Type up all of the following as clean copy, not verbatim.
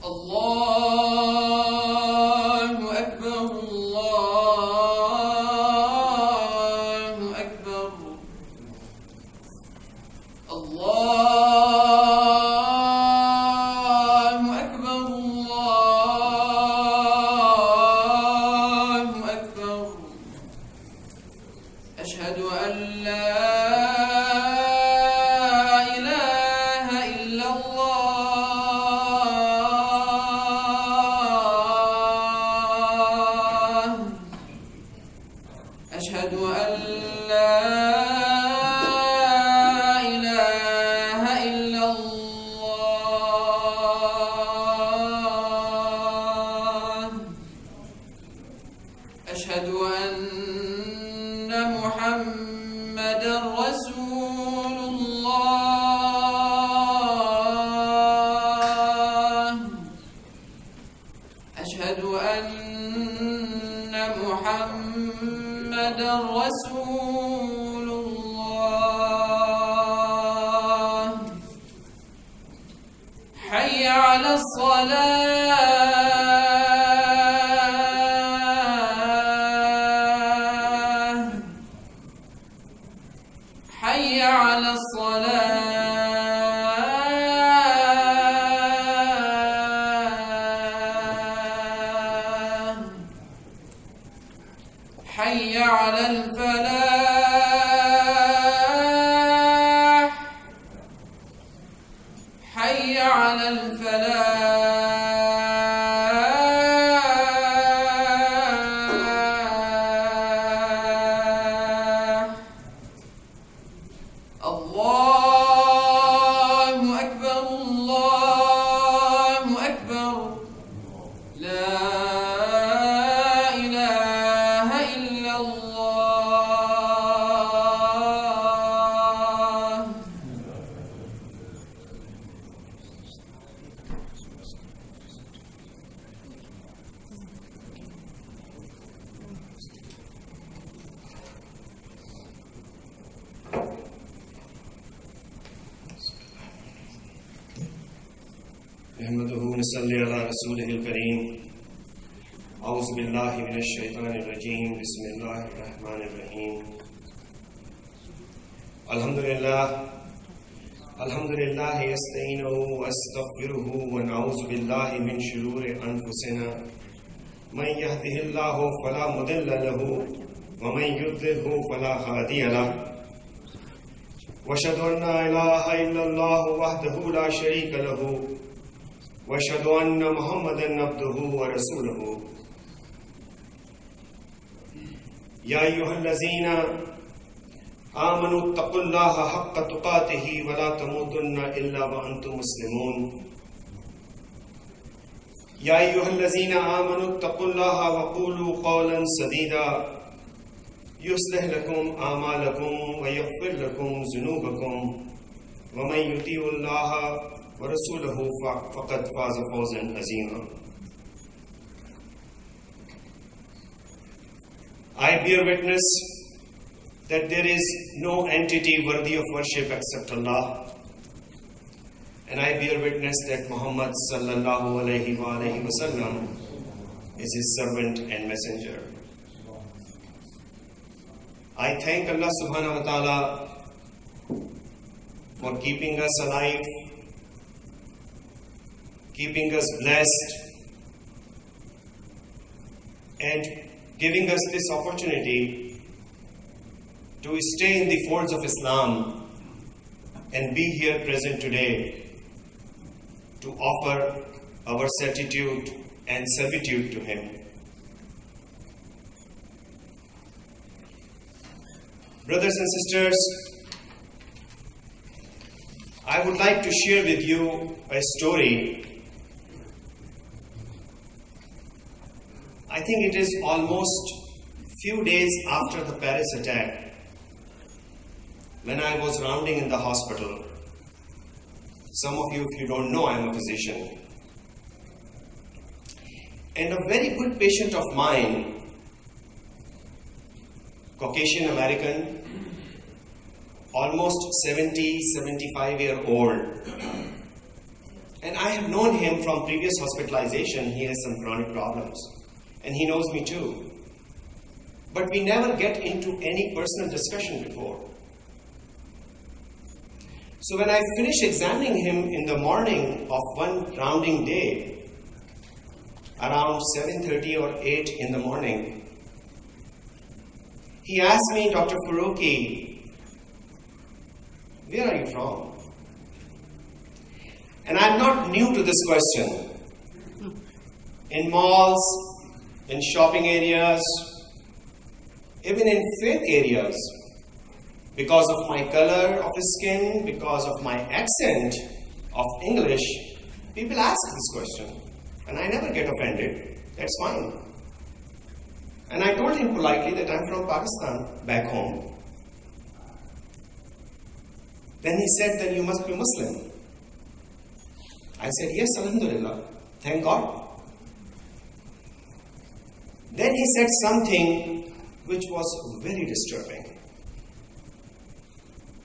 الله أكبر الله أكبر الله أكبر الله أكبر أشهد أن لا إله إلا الله أشهد أن لا إله إلا الله أشهد أن محمدًا رسول الله أشهد أن محمدًا رسول الله حي على الصلاة حي على الصلاة حي على الفلاح حي على الفلاح الله أكبر الله أكبر لا إله إلا الله نحمده ونصلي على رسوله الكريم أعوذ بالله من الشيطان الرجيم بسم الله الرحمن الرحيم الحمد لله يستعينه واستغفره ونعوذ بالله من شرور أنفسنا من يهده الله فلا مضل له ومن يضلله فلا هادي له واشهد أن لا إله إلا الله وحده لا شريك له واشهد ان محمدا عبده ورسوله يا ايها الذين امنوا اتقوا الله حق تقاته ولا تموتن الا وانتم مسلمون يا ايها الذين امنوا اتقوا الله وقولوا قولا سديدا يصلح لكم اعمالكم ويغفر لكم ذنوبكم ومن يطيع الله ورسوله فقد فاز فوزا عظيما. I bear witness that there is no entity worthy of worship except Allah, and I bear witness that Muhammad sallallahu alaihi wasallam is his servant and messenger. I thank Allah subhanahu wa ta'ala for keeping us alive, keeping us blessed, and giving us this opportunity to stay in the folds of Islam and be here present today to offer our certitude and servitude to Him. Brothers and sisters, I would like to share with you a story. I think it is almost few days after the Paris attack, when I was rounding in the hospital. Some of you, if you don't know, I am a physician. And a very good patient of mine, Caucasian American, almost 70, 75-year-old, And I have known him from previous hospitalization. He has some chronic problems. And he knows me too. But we never get into any personal discussion before. So when I finished examining him in the morning of one rounding day, around 7:30 or 8 in the morning, he asked me, Dr. Farooqui, where are you from? And I'm not new to this question. In malls, in shopping areas, even in faith areas, because of my color of skin, because of my accent of English, people ask this question. And I never get offended. That's fine. And I told him politely that I'm from Pakistan, back home. Then he said, then you must be Muslim. I said, yes, Alhamdulillah. Thank God. Then he said something which was very disturbing.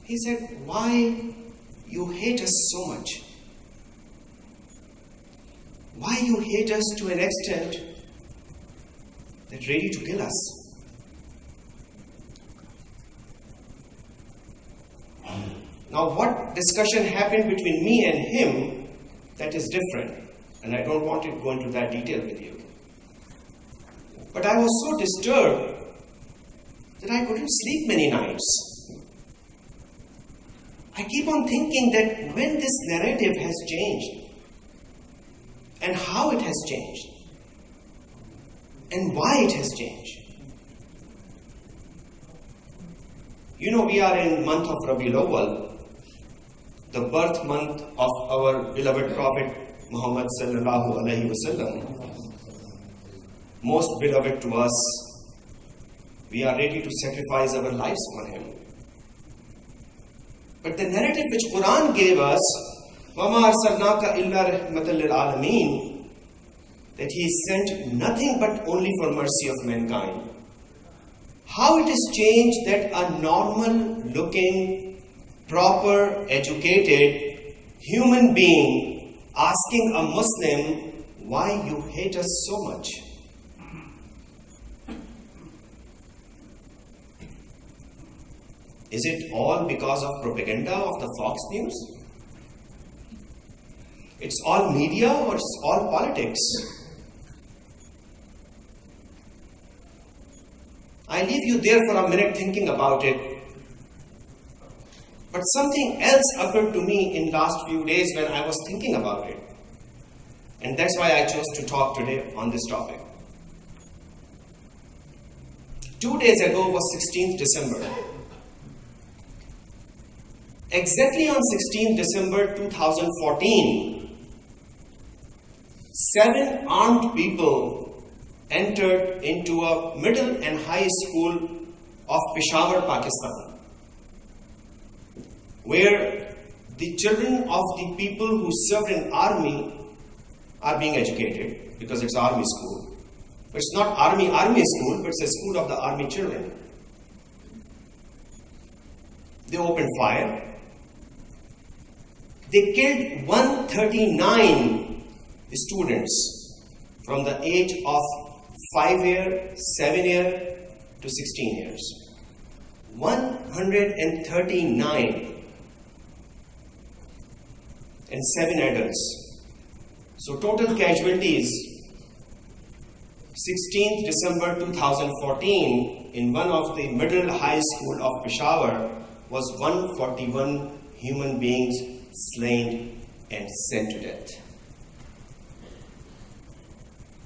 He said, why you hate us so much? Why you hate us to an extent that ready to kill us? Now what discussion happened between me and him, that is different. And I don't want to go into that detail with you. But I was so disturbed that I couldn't sleep many nights. I keep on thinking that when this narrative has changed, and how it has changed, and why it has changed. You know, we are in month of Rabiul Awwal, the birth month of our beloved Prophet Muhammad sallallahu alaihi wasallam. Most beloved to us, we are ready to sacrifice our lives for him. But the narrative which Quran gave us, وَمَا أَرْسَلْنَاكَ إِلَّا رَحْمَةً لِلْعَالَمِينَ, that he sent nothing but only for mercy of mankind. How it is changed that a normal looking, proper, educated human being asking a Muslim, why you hate us so much? Is it all because of propaganda of the Fox News? It's all media or it's all politics? I leave you there for a minute thinking about it. But something else occurred to me in last few days when I was thinking about it. And that's why I chose to talk today on this topic. 2 days ago was 16th December. Exactly on 16th December 2014, 7 armed people entered into a middle and high school of Peshawar, Pakistan, where the children of the people who served in army are being educated, because it's army school. But it's not army school, but it's a school of the army children. They opened fire. They killed 139 students from the age of 5 years, 7 years to 16 years. 139 and 7 adults. So total casualties 16th December 2014 in one of the middle high school of Peshawar was 141 human beings slain and sent to death.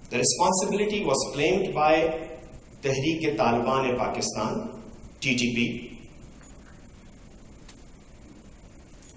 The responsibility was claimed by Tehreek-e-Taliban-e-Pakistan, TTP.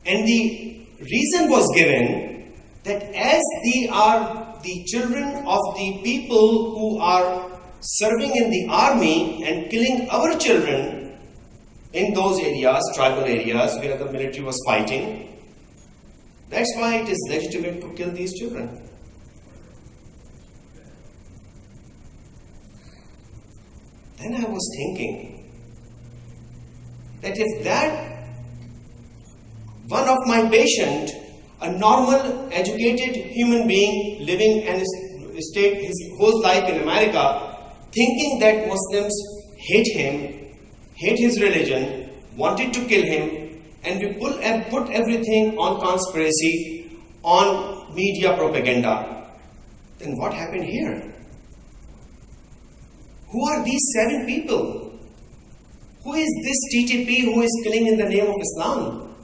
And the reason was given that as they are the children of the people who are serving in the army and killing our children in those areas, tribal areas where the military was fighting, that's why it is legitimate to kill these children. Then I was thinking that if that one of my patient, a normal, educated human being living and stayed his whole life in America, thinking that Muslims hate him, hate his religion, wanted to kill him, and we put everything on conspiracy, on media propaganda. Then what happened here? Who are these 7 people? Who is this TTP who is killing in the name of Islam?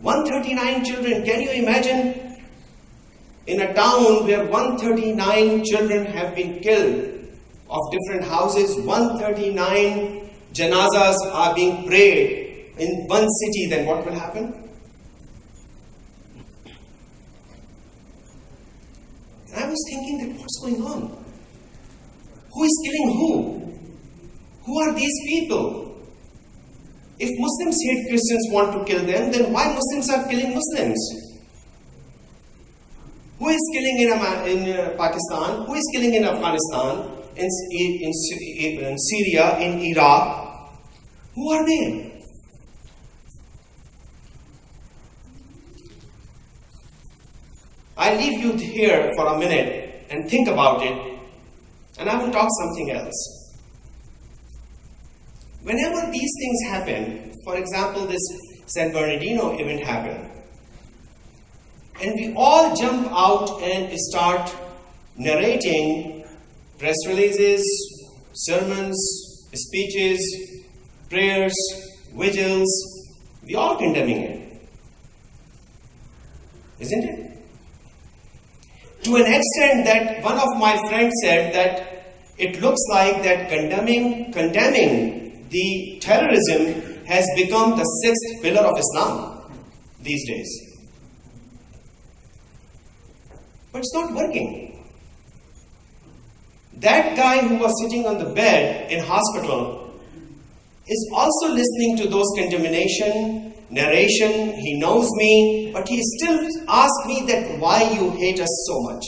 139 children. Can you imagine? In a town where 139 children have been killed of different houses, 139 janazas are being prayed in one city, then what will happen? I was thinking that what's going on? Who is killing who? Who are these people? If Muslims hate Christians, want to kill them, then why Muslims are killing Muslims? Who is killing in Pakistan? Who is killing in Afghanistan? In Syria? In Iraq? Who are they? I leave you here for a minute and think about it, and I will talk something else. Whenever these things happen, for example, this San Bernardino event happened, and we all jump out and start narrating press releases, sermons, speeches, prayers, vigils, we all condemning it. Isn't it? To an extent that one of my friends said that it looks like that condemning the terrorism has become the 6th pillar of Islam these days. But it's not working. That guy who was sitting on the bed in hospital is also listening to those condemnation, narration. He knows me, but he still asks me that why you hate us so much.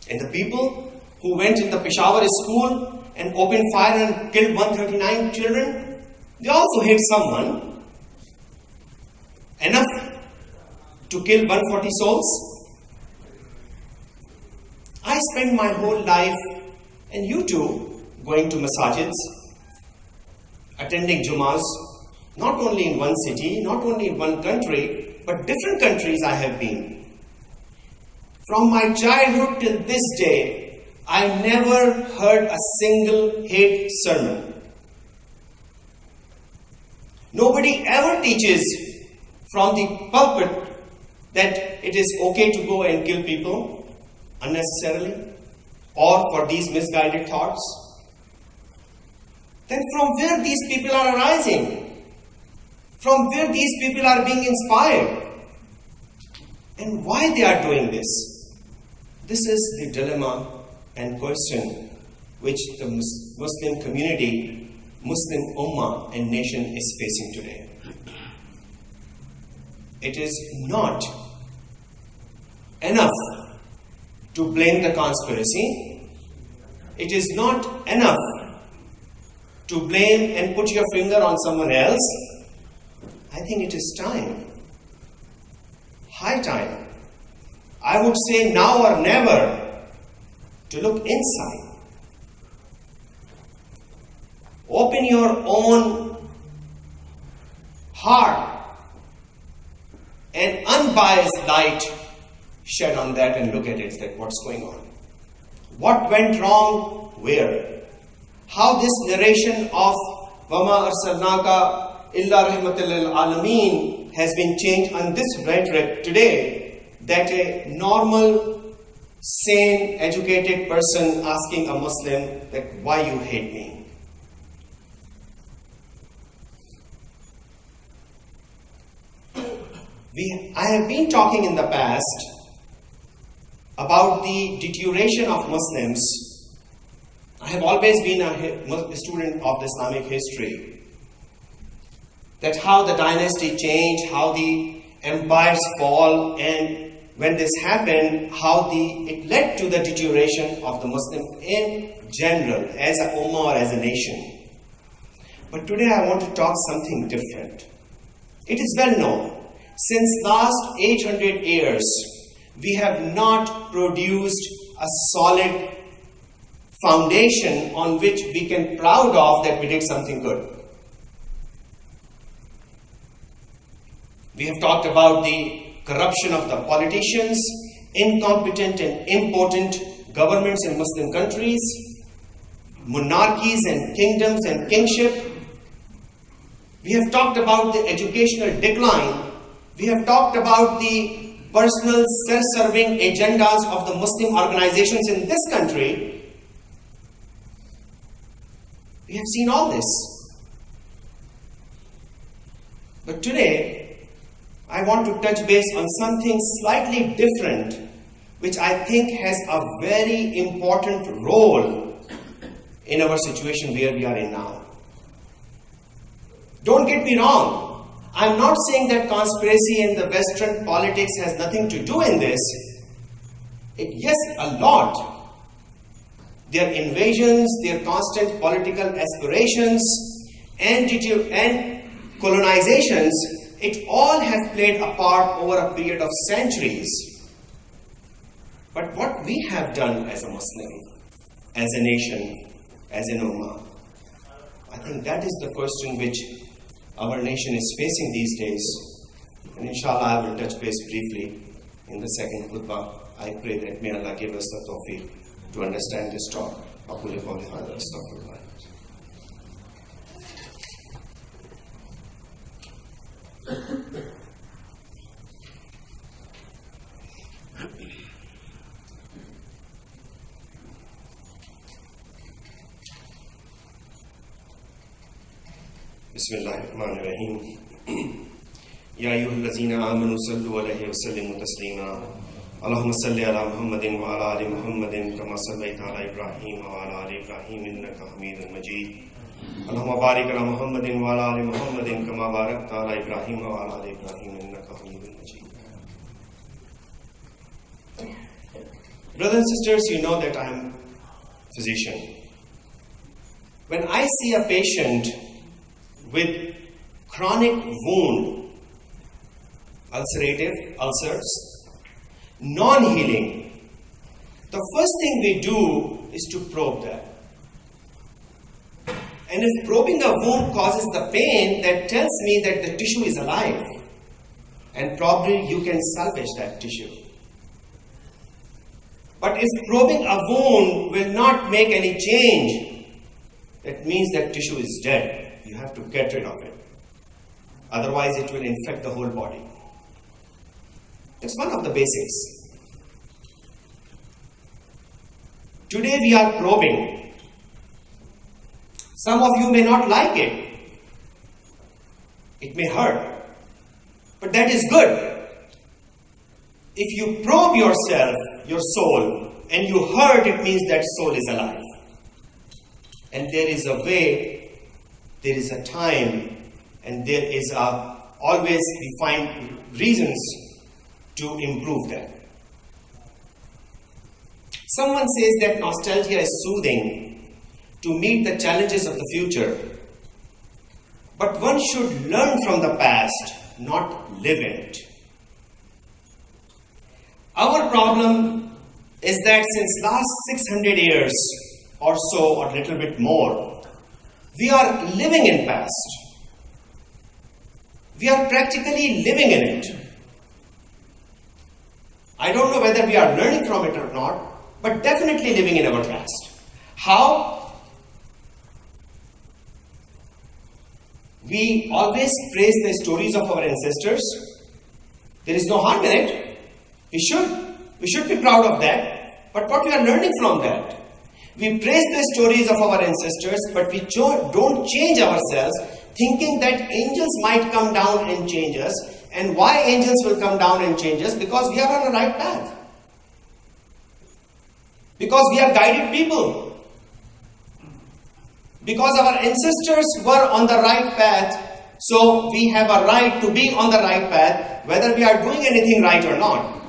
And the people who went in the Peshawar school and opened fire and killed 139 children, they also hate someone enough to kill 140 souls. I spent my whole life, and you too, going to masajids, attending Jummahs, not only in one city, not only in one country, but different countries I have been. From my childhood till this day, I never heard a single hate sermon. Nobody ever teaches from the pulpit that it is okay to go and kill people unnecessarily or for these misguided thoughts. Then from where these people are arising? From where these people are being inspired? And why they are doing this? This is the dilemma and question which the Muslim community, Muslim Ummah and nation is facing today. It is not enough to blame the conspiracy. It is not enough to blame and put your finger on someone else. I think it is time, high time, I would say now or never, to look inside. Open your own heart and unbiased light shed on that and look at it, that what's going on. What went wrong where? How this narration of Wama Arsalnaka Illa Rahmatal Lil Alameen has been changed on this rhetoric today, that a normal, sane, educated person asking a Muslim that why you hate me. I have been talking in the past about the deterioration of Muslims. I have always been a student of the Islamic history. That how the dynasty changed, how the empires fall, and when this happened, how it led to the deterioration of the Muslim in general, as a ummah or as a nation. But today I want to talk something different. It is well known, since last 800 years, we have not produced a solid foundation on which we can proud of that we did something good. We have talked about the corruption of the politicians, incompetent and impotent governments in Muslim countries, monarchies and kingdoms and kingship. We have talked about the educational decline. We have talked about the personal self-serving agendas of the Muslim organizations in this country. We have seen all this. But today, I want to touch base on something slightly different, which I think has a very important role in our situation where we are in now. Don't get me wrong. I'm not saying that conspiracy in the Western politics has nothing to do in this. Yes, a lot. Their invasions, their constant political aspirations, and colonizations, it all have played a part over a period of centuries. But what we have done as a Muslim, as a nation, as an ummah, I think that is the question which our nation is facing these days. And inshallah, I will touch base briefly in the second khutbah. I pray that may Allah give us the tawfiq to understand this talk. أقول قولي هذا أستغفر الله. بسم الله الرحمن الرحيم. يا أيها الذين آمنوا صلوا عليه وسلموا تسليما. اللهم صل على محمد وعلى آل محمد كما صليت على إبراهيم وعلى آل إبراهيم إنك حميد مجيد. اللهم بارك على محمد وعلى آل محمد كما باركت على إبراهيم وعلى آل إبراهيم إنك حميد مجيد. Brothers and sisters, you know that I am a physician. When I see a patient with chronic wound, ulcers, non-healing, the first thing we do is to probe that. And if probing a wound causes the pain, that tells me that the tissue is alive. And probably you can salvage that tissue. But if probing a wound will not make any change, that means that tissue is dead. You have to get rid of it. Otherwise, it will infect the whole body. It's one of the basics. Today we are probing. Some of you may not like it. It may hurt. But that is good. If you probe yourself, your soul, and you hurt, it means that soul is alive. And there is a way, there is a time, and there is always we find reasons to improve that. Someone says that nostalgia is soothing to meet the challenges of the future. But one should learn from the past, not live in it. Our problem is that since last 600 years or so, or a little bit more, we are living in past. We are practically living in it. I don't know whether we are learning from it or not, but definitely living in our past. How? We always praise the stories of our ancestors. There is no harm in it. We should be proud of that. But what we are learning from that? We praise the stories of our ancestors, but we don't change ourselves, thinking that angels might come down and change us. And why angels will come down and change us? Because we are on the right path. Because we are guided people. Because our ancestors were on the right path, so we have a right to be on the right path, whether we are doing anything right or not.